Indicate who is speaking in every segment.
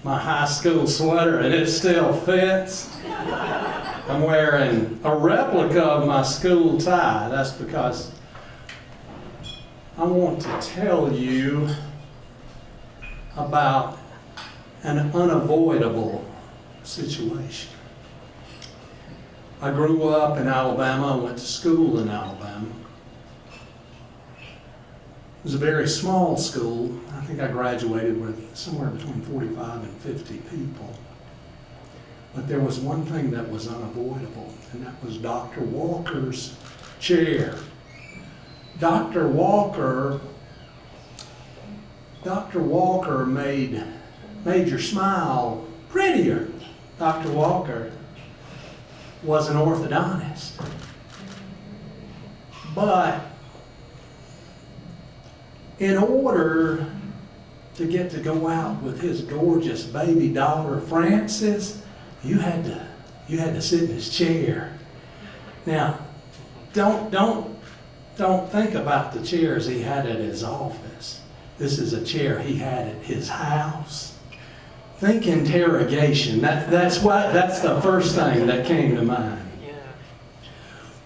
Speaker 1: my high school sweater and it still fits. I'm wearing a replica of my school tie. That's because I want to tell you about an unavoidable situation. I grew up in Alabama. I went to school in Alabama. It was a very small school. I think I graduated with somewhere between 45 and 50 people. But there was one thing that was unavoidable, and that was Dr. Walker's chair. Dr. Walker made your smile prettier. Dr. Walker was an orthodontist. But in order to get to go out with his gorgeous baby daughter, Frances, you had to sit in his chair. Now, don't think about the chairs he had at his office. This is a chair he had at his house. Think interrogation. That's the first thing that came to mind.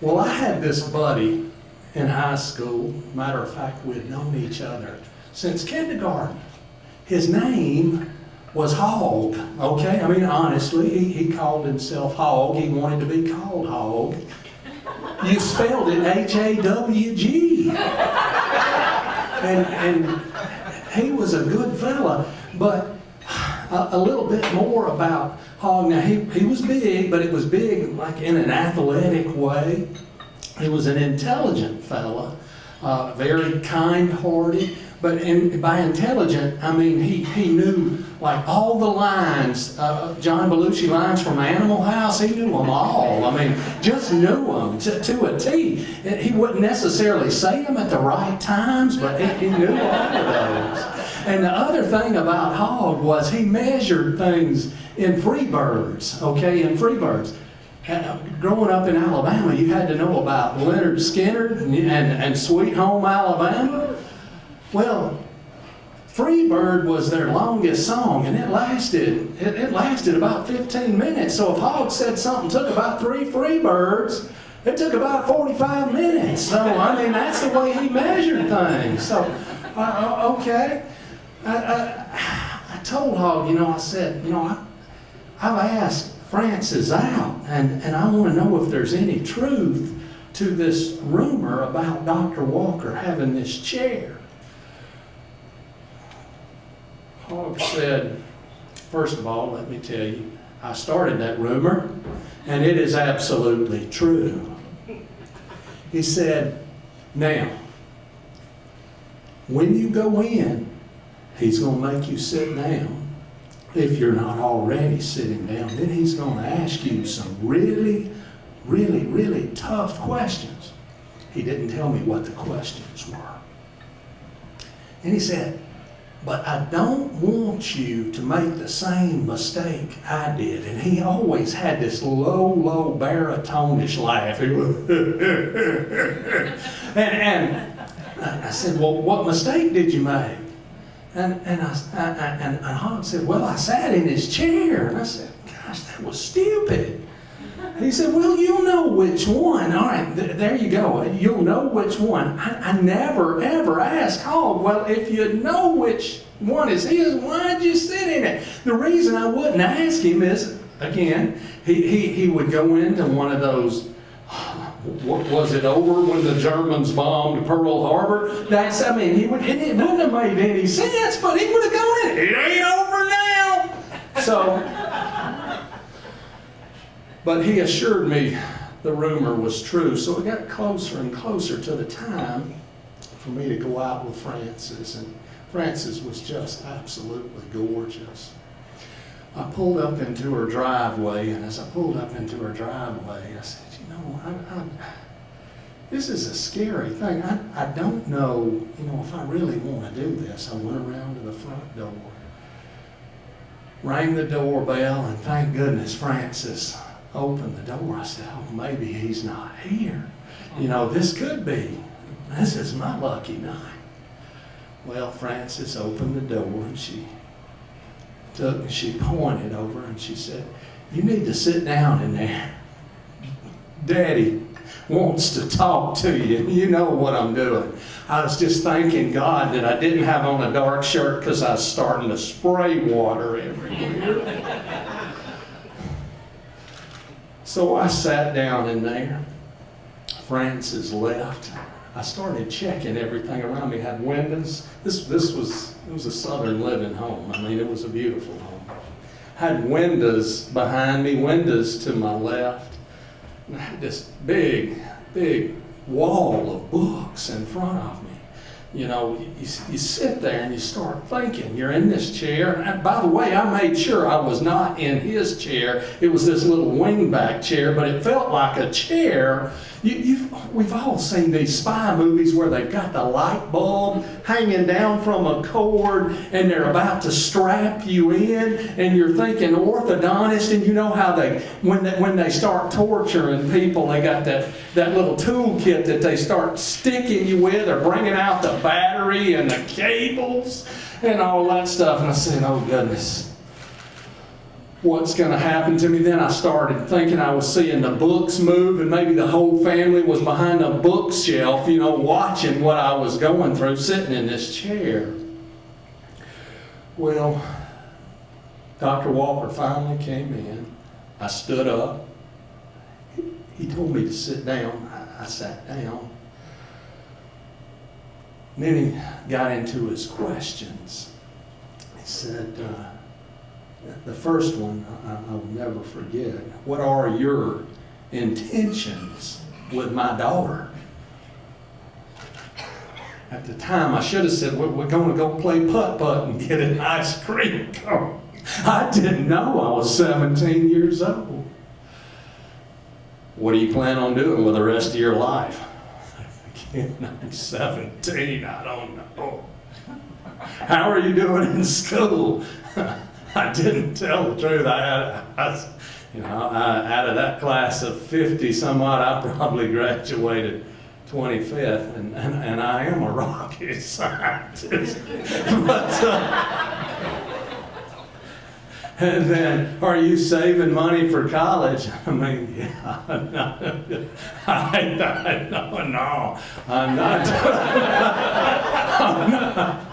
Speaker 1: Well, I had this buddy in high school. Matter of fact, we had known each other since kindergarten. His name was Hog, okay? I mean, honestly, he called himself Hog. He wanted to be called Hog. You spelled it H-A-W-G. And he was a good fella, but a little bit more about Hog. Now, he was big, but it was big like in an athletic way. He was an intelligent fella, very kind-hearted. But by intelligent, I mean he knew like all the lines, John Belushi lines from Animal House. He knew them all. I mean, just knew them to a T. He wouldn't necessarily say them at the right times, but he knew all of those. And the other thing about Hog was he measured things in Freebirds, okay, in Freebirds. Growing up in Alabama, you had to know about Leonard Skinner and Sweet Home Alabama. Well, Freebird was their longest song, and it lasted about 15 minutes. So if Hog said something took about 3 Freebirds, it took about 45 minutes. So, I mean, that's the way he measured things. So, okay. I told Hog, I said, I've asked Frances out, and I want to know if there's any truth to this rumor about Dr. Walker having this chair. Hog said, first of all, let me tell you, I started that rumor, and it is absolutely true. He said, now, when you go in, he's going to make you sit down. If you're not already sitting down, then he's going to ask you some really, really, really tough questions. He didn't tell me what the questions were. And he said, but I don't want you to make the same mistake I did. And he always had this low baritone-ish laugh. and I said, well, what mistake did you make? And Hog said, well, I sat in his chair. And I said, gosh, that was stupid. He said, well, you'll know which one. All right, there you go. You'll know which one. I never, ever asked Hog, well, if you know which one is his, why'd you sit in it? The reason I wouldn't ask him is, again, he would go into one of those, was it over when the Germans bombed Pearl Harbor? It wouldn't have made any sense, but he would have gone in, it ain't over now. So, but he assured me the rumor was true. So it got closer and closer to the time for me to go out with Frances. And Frances was just absolutely gorgeous. I pulled up into her driveway, and as I pulled up into her driveway, I said, this is a scary thing. I don't know, if I really want to do this. I went around to the front door, rang the doorbell, and thank goodness Frances opened the door. I said, oh, maybe he's not here. This is my lucky night. Well, Frances opened the door, and she she pointed over and she said, "You need to sit down in there. Daddy wants to talk to you. You know what I'm doing." I was just thanking God that I didn't have on a dark shirt because I was starting to spray water everywhere. So I sat down in there. Francis left. I started checking everything around me. Had windows. It was a Southern living home. I mean, it was a beautiful home. Had windows behind me, windows to my left. And I had this big wall of books in front of me. You know, you sit there and you start thinking. You're in this chair. And by the way, I made sure I was not in his chair. It was this little wingback chair, but it felt like a chair. We've all seen these spy movies where they've got the light bulb hanging down from a cord and they're about to strap you in, and you're thinking orthodontist, and you know how when they start torturing people, they got that little toolkit that they start sticking you with, or bringing out the battery and the cables and all that stuff. And I said, oh goodness, what's going to happen to me? Then I started thinking I was seeing the books move, and maybe the whole family was behind a bookshelf, you know, watching what I was going through, sitting in this chair. Well, Dr. Walker finally came in. I stood up. He told me to sit down. I sat down. And then he got into his questions. He said, the first one I will never forget. What are your intentions with my daughter? At the time, I should have said, we're going to go play putt-putt and get an ice cream cone. I didn't know I was 17 years old. What do you plan on doing with the rest of your life? Again, I'm 17, I don't know. How are you doing in school? I didn't tell the truth. Out of that class of 50 some odd, I probably graduated 25th, and I am a rocket scientist. And then, are you saving money for college? I mean, yeah, no, I'm not. I'm not.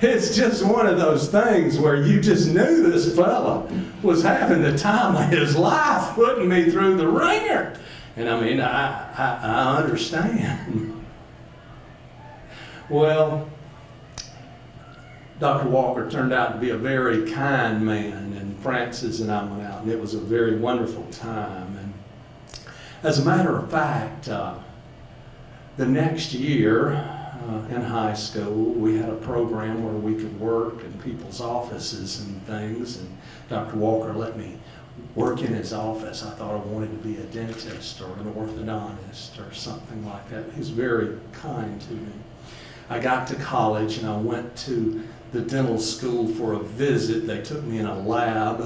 Speaker 1: It's just one of those things where you just knew this fella was having the time of his life putting me through the ringer. And I mean, I understand. Well, Dr. Walker turned out to be a very kind man, and Francis and I went out, and it was a very wonderful time. And as a matter of fact, the next year in high school, we had a program where we could work in people's offices and things, and Dr. Walker let me work in his office. I thought I wanted to be a dentist or an orthodontist or something like that. He was very kind to me. I got to college and I went to the dental school for a visit. They took me in a lab,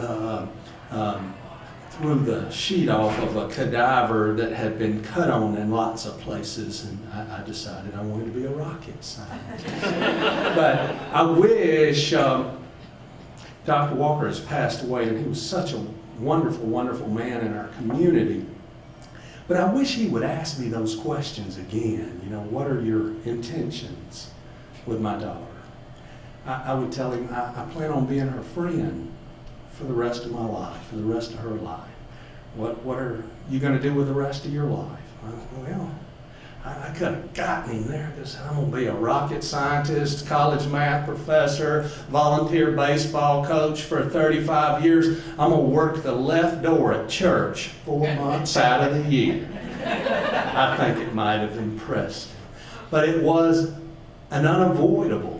Speaker 1: threw the sheet off of a cadaver that had been cut on in lots of places, and I decided I wanted to be a rocket scientist. But I wish Dr. Walker has passed away, and he was such a wonderful, wonderful man in our community. But I wish he would ask me those questions again. You know, what are your intentions with my daughter? I would tell him, I plan on being her friend for the rest of my life, for the rest of her life. What are you going to do with the rest of your life? Well, I could have gotten him there because I'm going to be a rocket scientist, college math professor, volunteer baseball coach for 35 years. I'm going to work the left door at church 4 months out of the year. I think it might have impressed him. But it was an unavoidable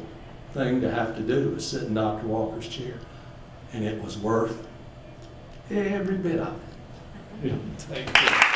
Speaker 1: thing to have to do, was sit in Dr. Walker's chair. And it was worth every bit of it. Thank you.